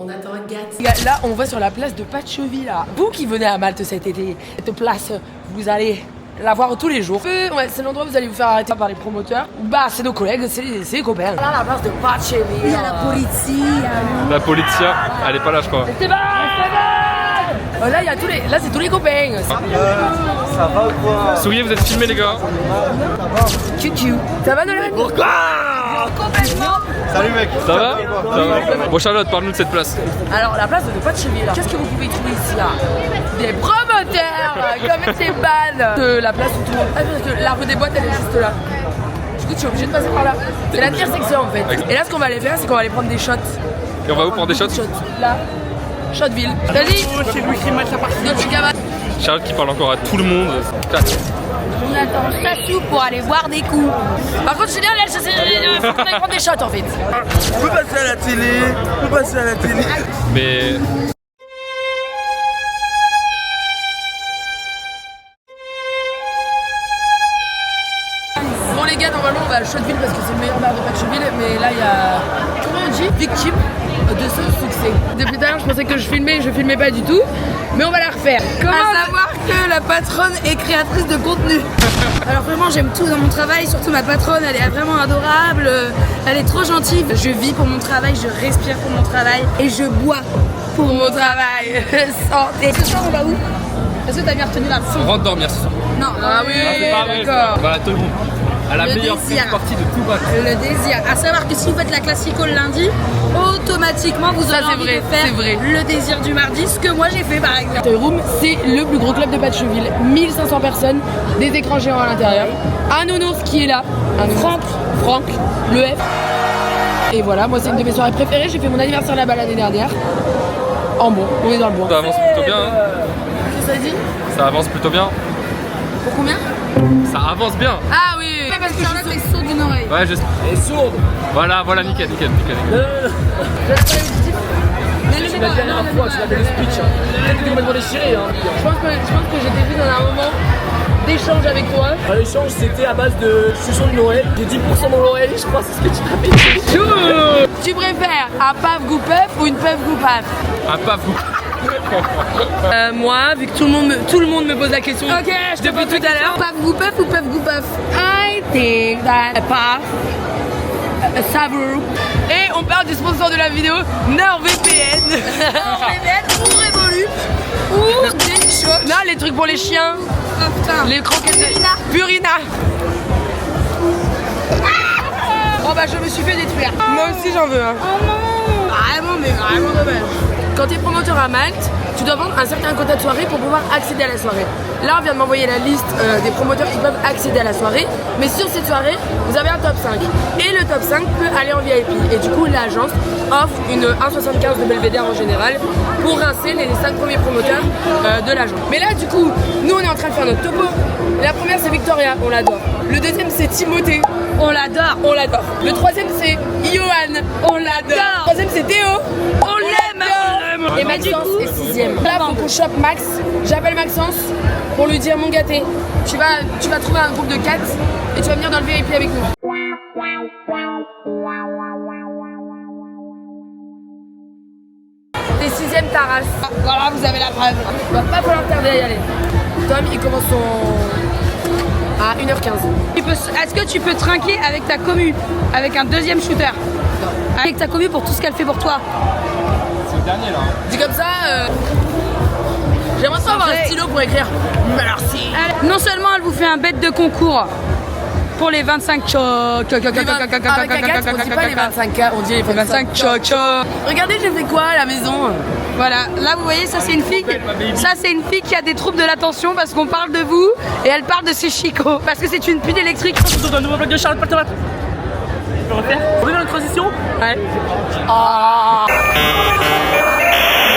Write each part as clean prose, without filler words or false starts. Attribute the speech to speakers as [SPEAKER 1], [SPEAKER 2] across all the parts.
[SPEAKER 1] On attend un gâteau. Là, on va sur la place de Patcheville. Là. Vous qui venez à Malte cet été, cette place, vous allez la voir tous les jours. Ouais, c'est l'endroit où vous allez vous faire arrêter par les promoteurs. Bah, c'est nos collègues, c'est les copains. Là, la place de Patcheville.
[SPEAKER 2] Il y a la polizia.
[SPEAKER 3] La polizia, elle est pas là, je crois.
[SPEAKER 1] Esteban. Là, il y a là, c'est tous les copains.
[SPEAKER 4] Ça va ou quoi?
[SPEAKER 3] Souillé, vous êtes filmés, les gars.
[SPEAKER 1] Cucu. Ça va, Nolan?
[SPEAKER 4] Pourquoi?
[SPEAKER 1] Complètement.
[SPEAKER 4] Salut mec.
[SPEAKER 3] Ça va? Ça va. Bon, Charlotte, parle-nous de cette place.
[SPEAKER 1] Alors, la place de Patcheville, qu'est-ce que vous pouvez trouver ici là? Des promoteurs comme Esteban de la place où tout le monde. Ah, parce que la rue des Boîtes, elle est juste là. Du coup, tu es obligé de passer par là. C'est l'intersection en fait. Et là, ce qu'on va aller faire, c'est qu'on va aller prendre des shots.
[SPEAKER 3] Et on va où prendre des shots?
[SPEAKER 1] Là. Shotville. Vas-y. C'est lui qui m'a sa partie.
[SPEAKER 3] Charlotte qui parle encore à tout le monde.
[SPEAKER 2] On attend Sassou pour aller voir des coups.
[SPEAKER 1] Par contre, Julien, là, il faut qu'on aille prendre des shots en fait.
[SPEAKER 4] On peut passer à la télé. On peut passer à la télé.
[SPEAKER 3] Mais.
[SPEAKER 1] Bon les gars, normalement on va à Shotville parce que c'est le meilleur bar de Patcheville, mais là il y a, comment on dit, victime de ce succès. Depuis tout à l'heure je pensais que je filmais pas du tout, mais on va la refaire. Comment savoir que la patronne est créatrice de contenu?
[SPEAKER 2] Alors vraiment j'aime tout dans mon travail, surtout ma patronne, elle est vraiment adorable, elle est trop gentille. Je vis pour mon travail, je respire pour mon travail et je bois
[SPEAKER 1] pour mon travail. Santé.
[SPEAKER 2] Ce soir on va où? Est-ce que t'as bien retenu la leçon?
[SPEAKER 3] On rentre dormir ce soir.
[SPEAKER 2] Non.
[SPEAKER 1] Ah oui, d'accord.
[SPEAKER 3] Voilà, tout le monde. À la
[SPEAKER 2] Le
[SPEAKER 3] meilleure
[SPEAKER 2] désir.
[SPEAKER 3] partie de tout bac.
[SPEAKER 2] Le désir. À savoir que si vous faites la classico le lundi, automatiquement vous aurez envie de faire le désir du mardi, ce que moi j'ai fait par exemple.
[SPEAKER 1] Toy Room, c'est le plus gros club de Patcheville. 1500 personnes, des écrans géants à l'intérieur. Un nounours qui est là. Franck, le F. Et voilà, moi c'est une de mes soirées préférées. J'ai fait mon anniversaire là-bas l'année dernière. En bon, on est dans le bon.
[SPEAKER 3] Ça avance plutôt bien. Hein.
[SPEAKER 1] Qu'est-ce que ça dit?
[SPEAKER 3] Ça avance plutôt bien.
[SPEAKER 1] Pour combien?
[SPEAKER 3] Ça avance bien.
[SPEAKER 1] Ah oui, oui.
[SPEAKER 2] Parce que Charlotte est sourde d'une oreille.
[SPEAKER 3] Ouais, je sais.
[SPEAKER 4] Elle est sourde.
[SPEAKER 3] Voilà, nickel.
[SPEAKER 1] Mais
[SPEAKER 4] Tu m'as dit la dernière fois, tu l'avais le speech. Peut-être que tu complètement déchiré.
[SPEAKER 1] je pense que j'étais vu dans un moment d'échange avec toi.
[SPEAKER 4] L'échange c'était à base de chuchon de Noël. J'ai 10% dans l'oreille, je crois, c'est ce que tu m'as fait.
[SPEAKER 1] Tu préfères un paf goût pef ou une pef goût paf?
[SPEAKER 3] Un paf.
[SPEAKER 1] Moi, vu que tout le monde me pose la question depuis tout à l'heure.
[SPEAKER 2] Paf goût paf ou paf goût paf?
[SPEAKER 1] I think that paf, savour. Et on parle du sponsor de la vidéo, NordVPN.
[SPEAKER 2] NordVPN ou Révolu ou Delichot.
[SPEAKER 1] Non, les trucs pour les chiens.
[SPEAKER 2] Oh putain.
[SPEAKER 1] Les croquettes. Purina. Oh bah je me suis fait détruire. Moi aussi j'en veux. Hein.
[SPEAKER 2] Oh non.
[SPEAKER 1] Vraiment dommage. Quand tu es promoteur à Malte, tu dois vendre un certain quota de soirée pour pouvoir accéder à la soirée. Là, on vient de m'envoyer la liste des promoteurs qui peuvent accéder à la soirée. Mais sur cette soirée, vous avez un top 5. Et le top 5 peut aller en VIP. Et du coup, l'agence offre une 1,75 de Belvédère en général pour rincer les 5 premiers promoteurs de l'agence. Mais là, du coup, nous, on est en train de faire notre topo. La première, c'est Victoria, on l'adore. Le deuxième, c'est Timothée.
[SPEAKER 2] On l'adore.
[SPEAKER 1] Le troisième, c'est Johan. On l'adore. Le troisième, c'est Théo. On l'aime. Et Maxence est 6ème. Là, faut qu'on chope Max. J'appelle Maxence pour lui dire, mon gâté, tu vas trouver un groupe de 4 et tu vas venir dans le VIP avec nous. T'es 6ème Taras.
[SPEAKER 2] Voilà, vous avez la preuve.
[SPEAKER 1] On va pas falloir tarder à y aller. Tom, il commence à 1h15.
[SPEAKER 2] Est-ce que tu peux trinquer avec ta commu, avec un deuxième shooter? Non. Avec ta commu pour tout ce qu'elle fait pour toi.
[SPEAKER 3] C'est le dernier là.
[SPEAKER 1] Dit comme ça, j'aimerais pas avoir un stylo pour écrire merci.
[SPEAKER 2] Non seulement elle vous fait un bête de concours pour les 25 chocs.
[SPEAKER 1] Avec un 4, on dit pas les 25K, on dit les 25 chocs. Regardez, j'ai fait quoi à la maison?
[SPEAKER 2] Voilà, là vous voyez, ça c'est une fille. Ça c'est une fille qui a des troubles de l'attention parce qu'on parle de vous et elle parle de ses chicots parce que c'est une pute électrique.
[SPEAKER 4] Surtout un nouveau bloc de Charlotte Paltomate. Tu peux refaire? On est dans une transition?
[SPEAKER 1] Ouais. Oh.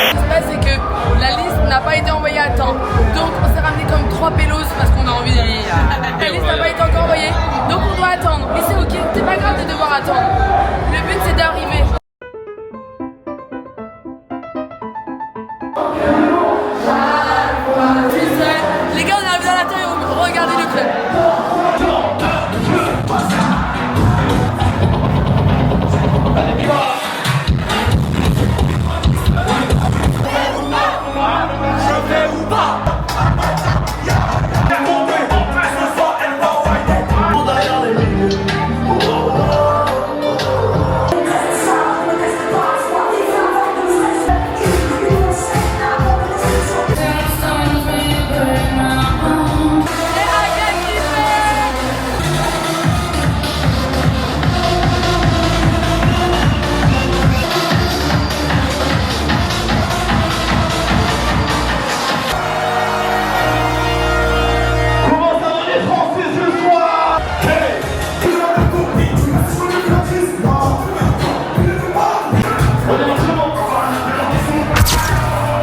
[SPEAKER 1] Ce qui se passe, c'est que la liste n'a pas été envoyée à temps. Donc on s'est ramené comme 3 pélos parce qu'on a envie d'aller. La liste n'a pas été encore envoyée. Donc on doit attendre. Mais c'est ok, c'est pas grave de devoir attendre. Le but c'est d'arriver. Les gars, on est arrivés dans l'intérieur, regardez le club.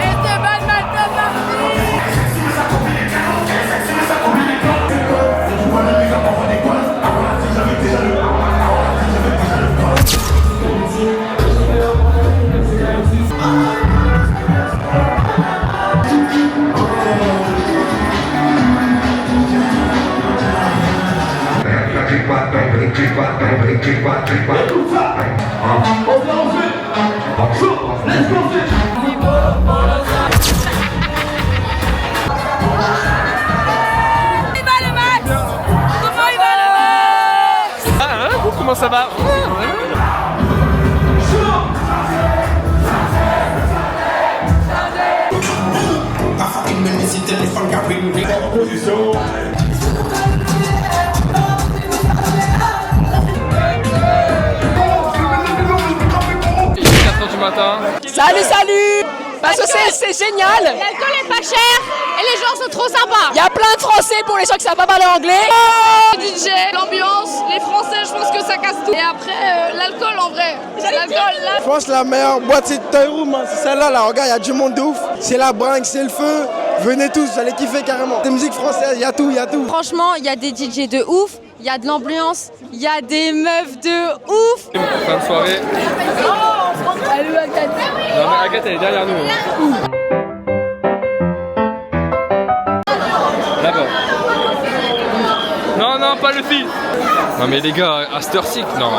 [SPEAKER 1] Esteban Malta
[SPEAKER 3] Comment ça va? Il est 4h du matin.
[SPEAKER 5] Salut. Parce que c'est génial.
[SPEAKER 6] L'alcool est pas cher et les gens sont trop sympas.
[SPEAKER 5] Il y a plein de Français pour les gens qui savent pas parler anglais.
[SPEAKER 6] DJ, l'ambiance, les Français, je pense que ça casse tout. Et après, l'alcool en vrai. L'alcool là.
[SPEAKER 7] Je pense que la meilleure boîte c'est Toy Room, hein. C'est celle-là, là, regarde, il y a du monde de ouf. C'est la bringue, c'est le feu. Venez tous, vous allez kiffer carrément. Des musiques françaises, il y a tout, il y a tout.
[SPEAKER 6] Franchement, il y a des DJ de ouf, il y a de l'ambiance, il y a des meufs de ouf.
[SPEAKER 3] Fin de soirée.
[SPEAKER 1] Allô Agathe.
[SPEAKER 3] Non mais Agathe elle est derrière nous. Là-bas. Non, pas le fil. Non mais les gars, à cette heure-ci, non.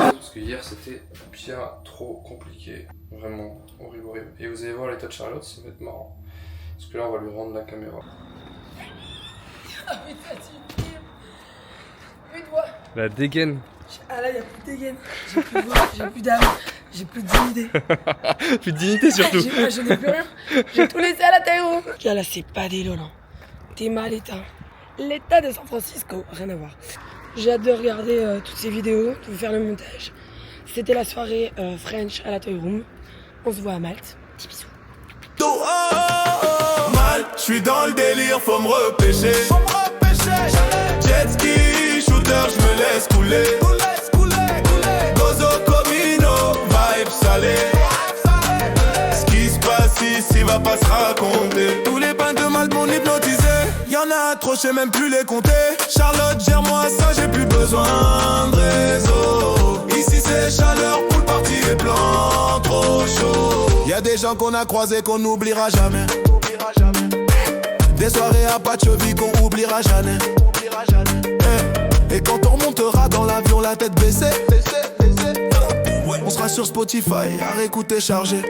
[SPEAKER 3] Parce que hier c'était bien trop compliqué. Vraiment horrible. Et vous allez voir l'état de Charlotte, ça va être marrant. Parce que là on va lui rendre la caméra. La dégaine.
[SPEAKER 1] Ah là, il n'y a plus de dégaine. J'ai plus de voix, j'ai plus d'âme, j'ai plus de dignité.
[SPEAKER 3] Plus de dignité surtout.
[SPEAKER 1] Je n'ai plus rien. J'ai tout laissé à la terre. Là, c'est pas des lolos. T'es mal état. L'état de San Francisco, rien à voir. J'ai hâte de regarder toutes ces vidéos, de faire le montage. C'était la soirée French à la Toy Room. On se voit à Malte. Petits bisous.
[SPEAKER 8] Mal, je suis dans le délire, faut me repêcher. Jet ski, shooter, je me laisse couler. Gozo Comino, vibe salé. Ce qui se passe ici va pas se raconter. Tous les bains de mal m'ont hypnotisé. Y'en a trop, je sais même plus les compter. Charlotte, gère-moi ça, j'ai plus besoin de réseau. Ici c'est chaleur, pool party et blanc, trop chaud. Y'a des gens qu'on a croisés qu'on n'oubliera jamais. Des soirées à Pachovi qu'on oubliera jamais. Et quand on remontera dans l'avion la tête baissée, on sera sur Spotify à réécouter chargé.